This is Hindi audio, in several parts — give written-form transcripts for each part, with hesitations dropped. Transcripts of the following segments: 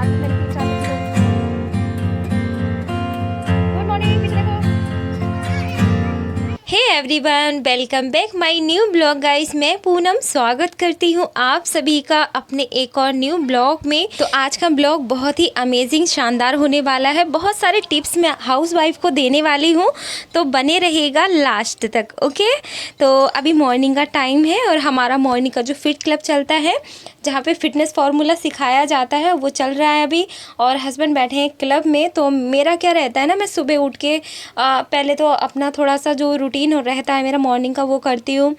रात में मैंने 3-4 बजे सोई। गुड मॉर्निंग, पीछे देखो। Hey everyone, welcome back my new blog guys. मैं पूनम स्वागत करती हूँ आप सभी का अपने एक और न्यू ब्लॉग में। तो आज का ब्लॉग बहुत ही अमेजिंग शानदार होने वाला है। बहुत सारे टिप्स मैं हाउसवाइफ को देने वाली हूँ, तो बने रहेगा लास्ट तक। ओके, तो अभी मॉर्निंग का टाइम है और हमारा मॉर्निंग का जो फिट क्लब चलता है, जहाँ पे फिटनेस फार्मूला सिखाया जाता है, वो चल रहा है अभी। और हस्बैंड बैठे हैं क्लब में। तो मेरा क्या रहता है ना, मैं सुबह उठ के पहले तो अपना थोड़ा सा जो रूटीन रहता है मेरा मॉर्निंग का, वो करती हूँ।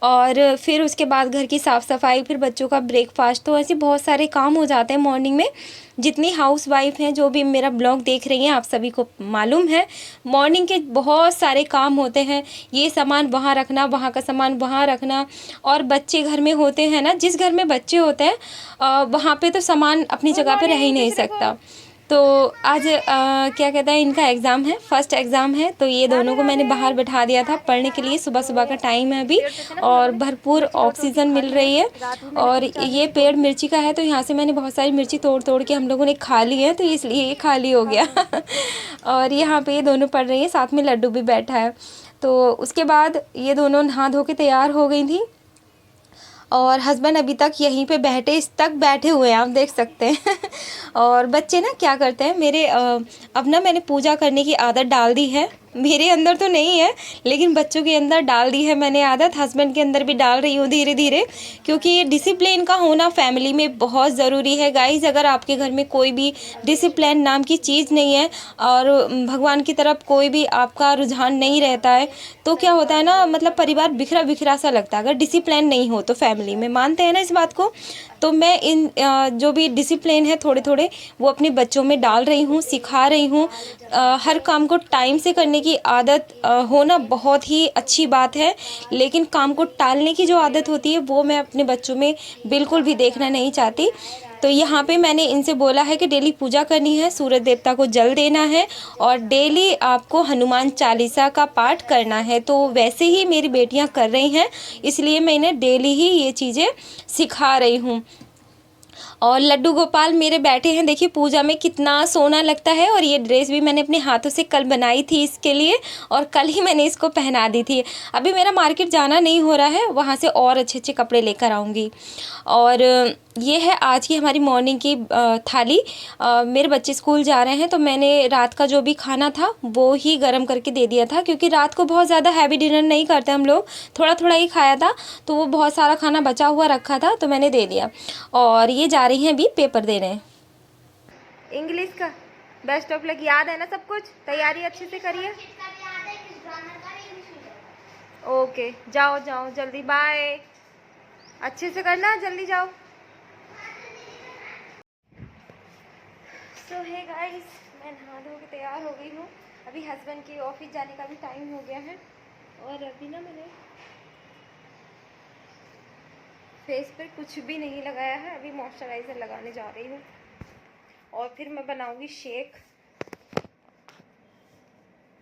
और फिर उसके बाद घर की साफ़ सफाई, फिर बच्चों का ब्रेकफास्ट, तो ऐसे बहुत सारे काम हो जाते हैं मॉर्निंग में। जितनी हाउसवाइफ हैं जो भी मेरा ब्लॉग देख रही हैं, आप सभी को मालूम है मॉर्निंग के बहुत सारे काम होते हैं। ये सामान वहाँ रखना, वहाँ का सामान वहाँ रखना, और बच्चे घर में होते हैं ना, जिस घर में बच्चे होते हैं वहाँ पे तो सामान अपनी जगह पे रह ही नहीं सकता। तो आज क्या कहते हैं, इनका एग्ज़ाम है, फर्स्ट एग्ज़ाम है, तो ये दोनों को मैंने बाहर बैठा दिया था पढ़ने के लिए। सुबह सुबह का टाइम है अभी और भरपूर ऑक्सीजन मिल रही है। और ये पेड़ मिर्ची का है, तो यहाँ से मैंने बहुत सारी मिर्ची तोड़ तोड़ के हम लोगों ने खा ली है, तो इसलिए ये खाली हो गया। और यहाँ पे ये दोनों पढ़ रही हैं, साथ में लड्डू भी बैठा है। तो उसके बाद ये दोनों नहा धो के तैयार हो गई थी और हस्बैंड अभी तक यहीं पे बैठे, इस तक बैठे हुए हैं, आप देख सकते हैं। और बच्चे ना क्या करते हैं मेरे, अब ना मैंने पूजा करने की आदत डाल दी है। मेरे अंदर तो नहीं है, लेकिन बच्चों के अंदर डाल दी है मैंने आदत। हस्बैंड के अंदर भी डाल रही हूँ धीरे धीरे, क्योंकि ये डिसिप्लिन का होना फैमिली में बहुत ज़रूरी है गाइज़। अगर आपके घर में कोई भी डिसिप्लिन नाम की चीज़ नहीं है और भगवान की तरफ कोई भी आपका रुझान नहीं रहता है, तो क्या होता है ना, मतलब परिवार बिखरा बिखरा सा लगता है अगर डिसिप्लिन नहीं हो तो फैमिली में। मानते हैं ना इस बात को? तो मैं इन जो भी डिसिप्लिन है थोड़े थोड़े वो अपने बच्चों में डाल रही हूँ, सिखा रही हूँ। हर काम को टाइम से करने की आदत होना बहुत ही अच्छी बात है, लेकिन काम को टालने की जो आदत होती है वो मैं अपने बच्चों में बिल्कुल भी देखना नहीं चाहती। तो यहाँ पे मैंने इनसे बोला है कि डेली पूजा करनी है, सूरज देवता को जल देना है और डेली आपको हनुमान चालीसा का पाठ करना है। तो वैसे ही मेरी बेटियाँ कर रही हैं, इसलिए मैं इन्हें डेली ही ये चीज़ें सिखा रही हूँ। और लड्डू गोपाल मेरे बैठे हैं, देखिए पूजा में कितना सोना लगता है। और ये ड्रेस भी मैंने अपने हाथों से कल बनाई थी इसके लिए, और कल ही मैंने इसको पहना दी थी। अभी मेरा मार्केट जाना नहीं हो रहा है, वहाँ से और अच्छे अच्छे कपड़े लेकर आऊँगी। और ये है आज की हमारी मॉर्निंग की थाली। मेरे बच्चे स्कूल जा रहे हैं, तो मैंने रात का जो भी खाना था वो ही गर्म करके दे दिया था, क्योंकि रात को बहुत ज़्यादा हैवी डिनर नहीं करते हम लोग, थोड़ा थोड़ा ही खाया था, तो वो बहुत सारा खाना बचा हुआ रखा था, तो मैंने दे दिया। और ये जा रही हैं अभी पेपर देने। इंग्लिश का बेस्ट ऑफ लक, याद है ना सब कुछ? तैयारी अच्छे से करिए। ओके, जाओ जाओ जल्दी, बाय। अच्छे से करना, जल्दी जाओ। सो हे गाइस, मैं नहा धो के तैयार हो गई हूँ। अभी हस्बैंड के ऑफिस जाने का भी टाइम हो गया है। और अभी ना मैंने फेस पे कुछ भी नहीं लगाया है, अभी मॉइस्चराइज़र लगाने जा रही हूँ और फिर मैं बनाऊँगी शेक।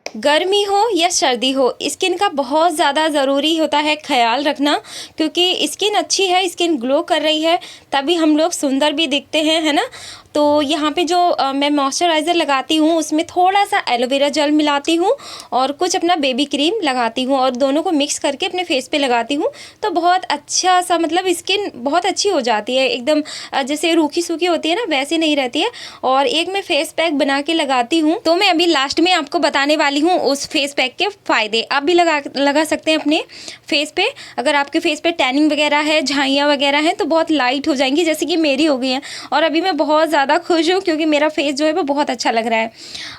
गर्मी हो या सर्दी हो, स्किन का बहुत ज़्यादा ज़रूरी होता है ख्याल रखना, क्योंकि स्किन अच्छी है, स्किन ग्लो कर रही है, तभी हम लोग सुंदर भी दिखते हैं, है ना। तो यहाँ पे जो मैं मॉइस्चराइज़र लगाती हूँ उसमें थोड़ा सा एलोवेरा जेल मिलाती हूँ और कुछ अपना बेबी क्रीम लगाती हूँ, और दोनों को मिक्स करके अपने फेस पे लगाती हूँ। तो बहुत अच्छा सा, मतलब स्किन बहुत अच्छी हो जाती है, एकदम जैसे रूखी सूखी होती है ना, वैसे नहीं रहती है। और एक मैं फेस पैक बना के लगाती हूँ, तो मैं अभी लास्ट में आपको बताने वाली हूँ उस फेस पैक के फ़ायदे। आप भी लगा सकते हैं अपने फेस पे। अगर आपके फेस पे टैनिंग वगैरह है, झाइयाँ वगैरह हैं, तो बहुत लाइट हो जाएंगी, जैसे कि मेरी हो गई हैं। और अभी मैं बहुत ज़्यादा खुश हूँ, क्योंकि मेरा फेस जो है वो बहुत अच्छा लग रहा है।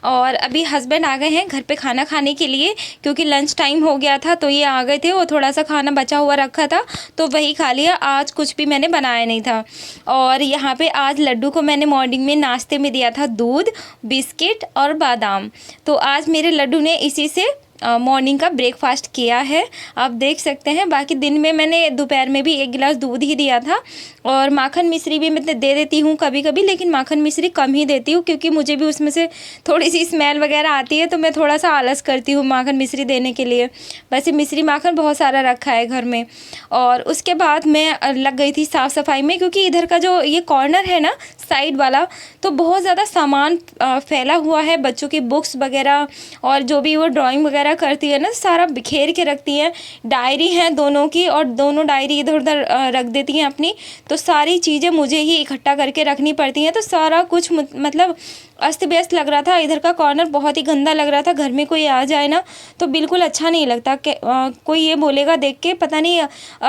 और अभी हस्बैंड आ गए हैं घर पे खाना खाने के लिए, क्योंकि लंच टाइम हो गया था, तो ये आ गए थे। वो थोड़ा सा खाना बचा हुआ रखा था, तो वही खा लिया। आज कुछ भी मैंने बनाया नहीं था। और यहाँ पे आज लड्डू को मैंने मॉर्निंग में नाश्ते में दिया था दूध, बिस्किट और बादाम। तो आज मेरे लड्डू ने इसी से मॉर्निंग का ब्रेकफास्ट किया है, आप देख सकते हैं। बाकी दिन में मैंने दोपहर में भी 1 गिलास दूध ही दिया था और माखन मिश्री भी मैं दे देती हूँ कभी कभी, लेकिन माखन मिश्री कम ही देती हूँ क्योंकि मुझे भी उसमें से थोड़ी सी स्मेल वगैरह आती है, तो मैं थोड़ा सा आलस करती हूँ माखन मिश्री देने के लिए। वैसे मिश्री माखन बहुत सारा रखा है घर में। और उसके बाद मैं लग गई थी साफ़ सफाई में, क्योंकि इधर का जो ये कॉर्नर है ना साइड वाला, तो बहुत ज़्यादा सामान फैला हुआ है, बच्चों की बुक्स वगैरह और जो भी वो ड्राइंग वगैरह करती है ना, सारा बिखेर के रखती हैं। डायरी हैं दोनों की और दोनों डायरी इधर उधर रख देती हैं अपनी, तो सारी चीज़ें मुझे ही इकट्ठा करके रखनी पड़ती हैं। तो सारा कुछ मतलब अस्त व्यस्त लग रहा था। इधर का कॉर्नर बहुत ही गंदा लग रहा था। घर में कोई आ जाए ना तो बिल्कुल अच्छा नहीं लगता। कोई ये बोलेगा देख के पता नहीं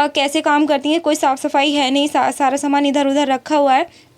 कैसे काम करती हैं, कोई साफ़ सफाई है नहीं, सारा सामान इधर उधर रखा हुआ है।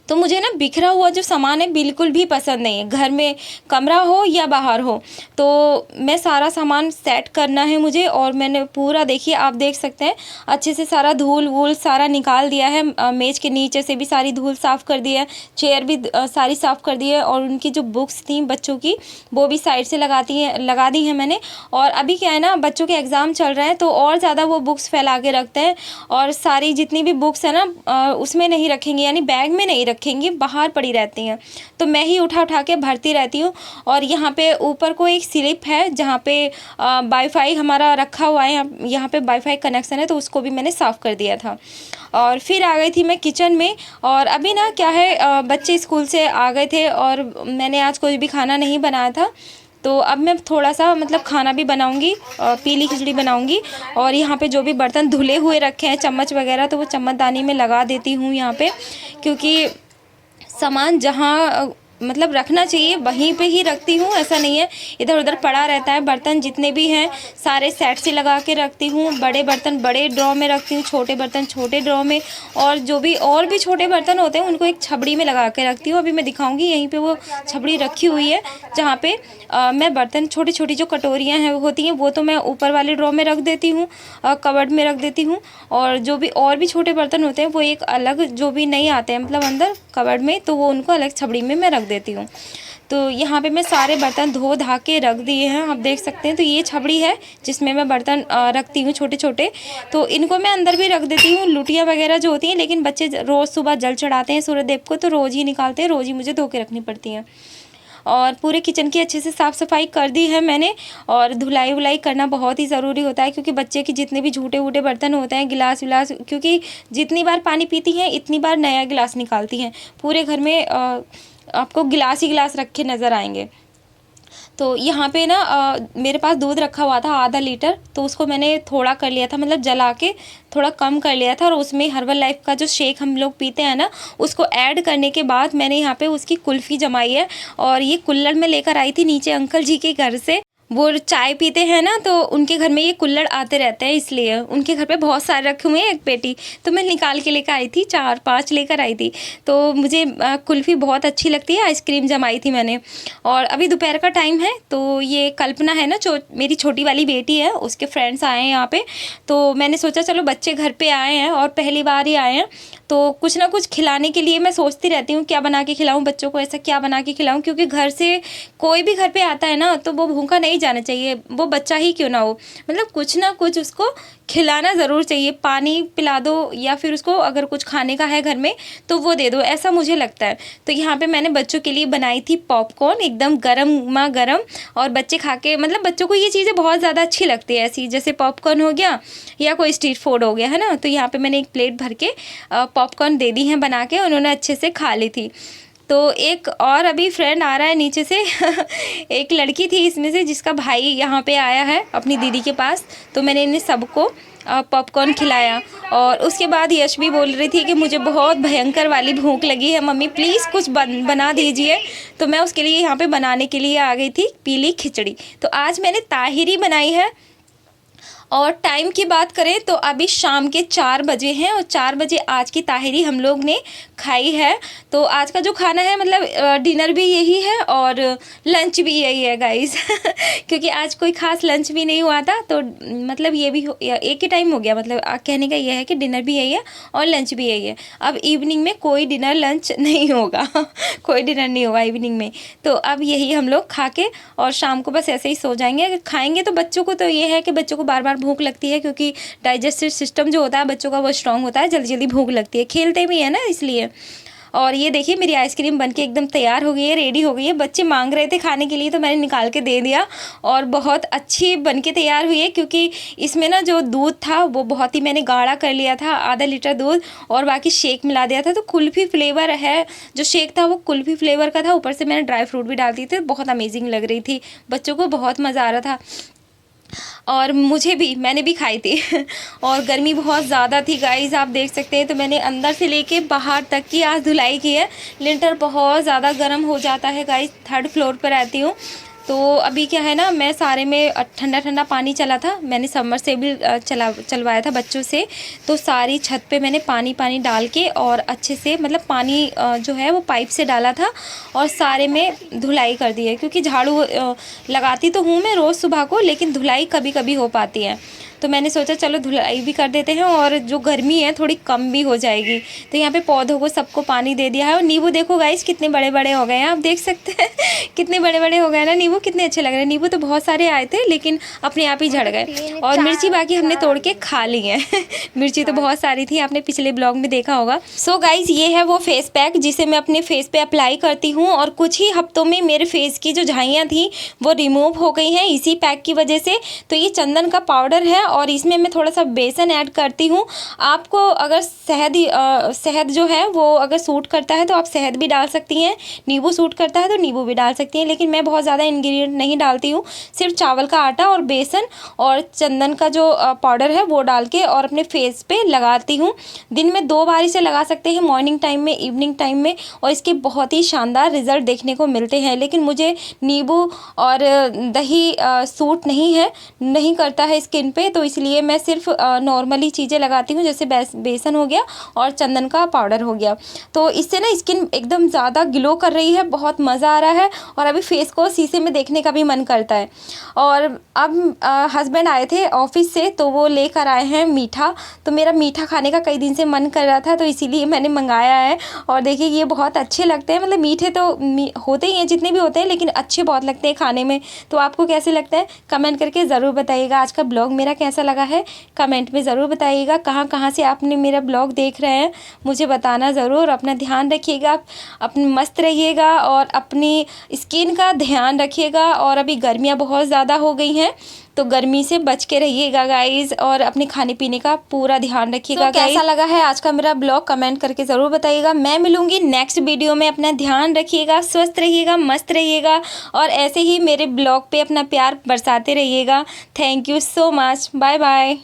तो मुझे ना बिखरा हुआ जो सामान है बिल्कुल भी पसंद नहीं है। घर में कमरा हो या बाहर हो, तो मैं सारा सामान सेट करना है मुझे। और मैंने पूरा, देखिए आप देख सकते हैं, अच्छे से सारा धूल वूल सारा निकाल दिया है। मेज़ के नीचे से भी सारी धूल साफ़ कर दी है, चेयर भी सारी साफ़ कर दी है, और उनकी जो बुक्स थी बच्चों की वो भी साइड से लगा दी हैं मैंने। और अभी क्या है ना, बच्चों के एग्ज़ाम चल रहे हैं तो और ज़्यादा वो बुक्स फैला के रखते हैं, और सारी जितनी भी बुक्स है ना उसमें नहीं रखेंगे, यानी बैग में नहीं रखेंगे, बाहर पड़ी रहती हैं, तो मैं ही उठा उठा के भरती रहती हूँ। और यहाँ पे ऊपर को एक स्लिप है जहाँ पे वाईफाई हमारा रखा हुआ है, यहाँ पे वाईफाई कनेक्शन है, तो उसको भी मैंने साफ़ कर दिया था। और फिर आ गई थी मैं किचन में। और अभी ना क्या है, बच्चे स्कूल से आ गए थे और मैंने आज कोई भी खाना नहीं बनाया था, तो अब मैं थोड़ा सा मतलब खाना भी बनाऊंगी, पीली खिचड़ी बनाऊंगी। और यहाँ पे जो भी बर्तन धुले हुए रखे हैं, चम्मच वगैरह, तो वो चम्मचदानी में लगा देती हूँ यहाँ पे, क्योंकि सामान जहाँ मतलब रखना चाहिए वहीं पे ही रखती हूँ, ऐसा नहीं है इधर उधर पड़ा रहता है। बर्तन जितने भी हैं सारे सेट से लगा के रखती हूँ। बड़े बर्तन बड़े ड्रॉ में रखती हूँ, छोटे बर्तन छोटे ड्रॉ में, और जो भी और भी छोटे बर्तन होते हैं उनको एक छबड़ी में लगा के रखती हूँ। अभी मैं दिखाऊंगी, यहीं पे वो छबड़ी रखी हुई है जहाँ पे मैं बर्तन, छोटी छोटी जो कटोरियाँ हैं होती हैं वो तो मैं ऊपर वाले ड्रॉ में रख देती हूँ, कबर्ड में रख देती हूँ। और जो भी और भी छोटे बर्तन होते हैं वो एक अलग, जो भी नहीं आते हैं मतलब अंदर कबर्ड में, तो वो उनको अलग छबड़ी में मैं रख देती हूँ। तो यहाँ पे मैं सारे बर्तन धो धा के रख दिए हैं, आप देख सकते हैं। तो ये छबड़ी है जिसमें मैं बर्तन रखती हूँ छोटे छोटे, तो इनको मैं अंदर भी रख देती हूँ, लुटियाँ वगैरह जो होती हैं। लेकिन बच्चे रोज़ सुबह जल चढ़ाते हैं सूर्यदेव को, तो रोज़ ही निकालते हैं, रोज़ ही मुझे धो के रखनी पड़ती हैं। और पूरे किचन की अच्छे से साफ़ सफाई कर दी है मैंने। और धुलाई वुलाई करना बहुत ही ज़रूरी होता है, क्योंकि बच्चे की जितने भी झूठे वूटे बर्तन होते हैं, गिलास विलास, क्योंकि जितनी बार पानी पीती हैं इतनी बार नया गिलास निकालती हैं। पूरे घर में आपको गिलास ही गिलास रखे नज़र आएंगे। तो यहाँ पे ना मेरे पास दूध रखा हुआ था आधा लीटर, तो उसको मैंने थोड़ा कर लिया था, मतलब जला के थोड़ा कम कर लिया था। और उसमें हर्बल लाइफ का जो शेक हम लोग पीते हैं ना, उसको ऐड करने के बाद मैंने यहाँ पे उसकी कुल्फ़ी जमाई है। और ये कुल्हड़ में लेकर आई थी नीचे अंकल जी के घर से, वो चाय पीते हैं ना, तो उनके घर में ये कुल्हड़ आते रहते हैं, इसलिए उनके घर पे बहुत सारे रखे हुए हैं, एक पेटी, तो मैं निकाल के लेकर आई थी, 4-5 लेकर आई थी। तो मुझे कुल्फ़ी बहुत अच्छी लगती है, आइसक्रीम जमाई थी मैंने। और अभी दोपहर का टाइम है, तो ये कल्पना है ना, जो मेरी छोटी वाली बेटी है, उसके फ्रेंड्स आए हैं यहाँ पे, तो मैंने सोचा चलो बच्चे घर पे आए हैं और पहली बार ही आए हैं, तो कुछ ना कुछ खिलाने के लिए मैं सोचती रहती हूँ क्या बना के खिलाऊँ बच्चों को, ऐसा क्या बना के खिलाऊँ। क्योंकि घर से कोई भी घर पे आता है ना, तो वो भूखा नहीं जाना चाहिए, वो बच्चा ही क्यों ना हो, मतलब कुछ ना कुछ उसको खिलाना ज़रूर चाहिए। पानी पिला दो, या फिर उसको अगर कुछ खाने का है घर में तो वो दे दो, ऐसा मुझे लगता है। तो यहाँ पे मैंने बच्चों के लिए बनाई थी पॉपकॉर्न, एकदम गरमा गरम, और बच्चे खा के, मतलब बच्चों को ये चीज़ें बहुत ज़्यादा अच्छी लगती है, ऐसी जैसे पॉपकॉर्न हो गया या कोई स्ट्रीट फूड हो गया, है ना। तो यहाँ पर मैंने एक प्लेट भर के पॉपकॉर्न दे दी हैं बना के, उन्होंने अच्छे से खा ली थी। तो एक और अभी फ्रेंड आ रहा है नीचे से एक लड़की थी इसमें से जिसका भाई यहाँ पे आया है अपनी दीदी के पास, तो मैंने इन्हें सबको पॉपकॉर्न खिलाया। और उसके बाद यश भी बोल रही थी कि मुझे बहुत भयंकर वाली भूख लगी है मम्मी, प्लीज़ कुछ बना दीजिए। तो मैं उसके लिए यहाँ पे बनाने के लिए आ गई थी पीली खिचड़ी। तो आज मैंने ताहिरी बनाई है, और टाइम की बात करें तो अभी शाम के 4 बजे हैं और 4 बजे आज की ताहिरी हम लोग ने खाई है। तो आज का जो खाना है मतलब डिनर भी यही है और लंच भी यही है गाइस क्योंकि आज कोई ख़ास लंच भी नहीं हुआ था, तो मतलब ये भी एक ही टाइम हो गया। मतलब कहने का ये है कि डिनर भी यही है और लंच भी यही है। अब इवनिंग में कोई डिनर लंच नहीं होगा कोई डिनर नहीं होगा इवनिंग में। तो अब यही हम लोग खा के और शाम को बस ऐसे ही सो जाएंगे। अगर खाएंगे तो बच्चों को तो ये है कि बच्चों को बार बार भूख लगती है, क्योंकि डाइजेस्टिव सिस्टम जो होता है बच्चों का वो स्ट्रांग होता है, जल्दी जल्दी भूख लगती है, खेलते भी है ना इसलिए। और ये देखिए मेरी आइसक्रीम बनके एकदम तैयार हो गई है, रेडी हो गई है। बच्चे मांग रहे थे खाने के लिए तो मैंने निकाल के दे दिया और बहुत अच्छी बनके तैयार हुई है, क्योंकि इसमें ना जो दूध था वो बहुत ही मैंने गाढ़ा कर लिया था, आधा लीटर दूध, और बाकी शेक मिला दिया था। तो कुल्फ़ी फ्लेवर है जो शेक था वो कुल्फ़ी फ्लेवर का था, ऊपर से मैंने ड्राई फ्रूट भी डाल दिए थे। बहुत अमेजिंग लग रही थी, बच्चों को बहुत मज़ा आ रहा था और मुझे भी, मैंने भी खाई थी और गर्मी बहुत ज़्यादा थी गाइस, आप देख सकते हैं। तो मैंने अंदर से लेके बाहर तक की आज धुलाई की है। लिंटर बहुत ज़्यादा गर्म हो जाता है गाइस, 3rd फ्लोर पर रहती हूँ। तो अभी क्या है ना, मैं सारे में ठंडा ठंडा पानी चला था, मैंने सबमर्सिबल चलवाया था बच्चों से। तो सारी छत पे मैंने पानी डाल के और अच्छे से मतलब पानी जो है वो पाइप से डाला था और सारे में धुलाई कर दी है, क्योंकि झाड़ू लगाती तो हूँ मैं रोज़ सुबह को, लेकिन धुलाई कभी कभी हो पाती है। तो मैंने सोचा चलो धुलाई भी कर देते हैं और जो गर्मी है थोड़ी कम भी हो जाएगी। तो यहाँ पे पौधों को सबको पानी दे दिया है। और नींबू देखो गाइस कितने बड़े बड़े हो गए हैं, आप देख सकते हैं कितने बड़े बड़े हो गए ना नींबू, कितने अच्छे लग रहे हैं। नींबू तो बहुत सारे आए थे लेकिन अपने आप ही झड़ गए। और मिर्ची बाकी हमने तोड़ के खा ली है मिर्ची तो बहुत सारी थी, आपने पिछले ब्लॉग में देखा होगा। सो गाइज ये है वो फेस पैक जिसे मैं अपने फेस पे अप्लाई करती हूँ और कुछ ही हफ्तों में मेरे फेस की जो झाइयाँ थी वो रिमूव हो गई हैं इसी पैक की वजह से। तो ये चंदन का पाउडर है और इसमें मैं थोड़ा सा बेसन ऐड करती हूँ। आपको अगर शहद जो है वो अगर सूट करता है तो आप शहद भी डाल सकती हैं, नींबू सूट करता है तो नींबू भी डाल सकती हैं, लेकिन मैं बहुत ज़्यादा इंग्रेडिएंट नहीं डालती हूँ। सिर्फ चावल का आटा और बेसन और चंदन का जो पाउडर है वो डाल के और अपने फेस पे लगाती हूँ। दिन में 2 बार इसे लगा सकते हैं, मॉर्निंग टाइम में, इवनिंग टाइम में, और इसके बहुत ही शानदार रिजल्ट देखने को मिलते हैं। लेकिन मुझे नींबू और दही सूट नहीं करता है स्किन पे, तो इसलिए मैं सिर्फ नॉर्मली चीज़ें लगाती हूँ, जैसे बेसन हो गया और चंदन का पाउडर हो गया। तो इससे ना स्किन एकदम ज़्यादा ग्लो कर रही है, बहुत मज़ा आ रहा है और अभी फेस को शीशे में देखने का भी मन करता है। और अब हस्बैंड आए थे ऑफिस से तो वो लेकर आए हैं मीठा, तो मेरा मीठा खाने का कई दिन से मन कर रहा था तो इसीलिए मैंने मंगाया है। और देखिए ये बहुत अच्छे लगते हैं, मतलब मीठे तो होते ही हैं जितने भी होते हैं, लेकिन अच्छे बहुत लगते हैं खाने में। तो आपको कैसे लगता है कमेंट करके ज़रूर बताइएगा। आज का ब्लॉग मेरा कैसा लगा है कमेंट में ज़रूर बताइएगा। कहाँ से आपने मेरा ब्लॉग देख रहे हैं मुझे बताना ज़रूर। अपना ध्यान रखिएगा, अपने मस्त रहिएगा और अपनी स्किन का ध्यान रखिएगा। और अभी गर्मियाँ बहुत ज़्यादा हो गई हैं तो गर्मी से बच के रहिएगा गाइज़ और अपने खाने पीने का पूरा ध्यान रखिएगा। तो कैसा लगा है आज का मेरा ब्लॉग कमेंट करके ज़रूर बताइएगा। मैं मिलूँगी नेक्स्ट वीडियो में। अपना ध्यान रखिएगा, स्वस्थ रहिएगा, मस्त रहिएगा और ऐसे ही मेरे ब्लॉग पे अपना प्यार बरसाते रहिएगा। Thank you so much, bye bye.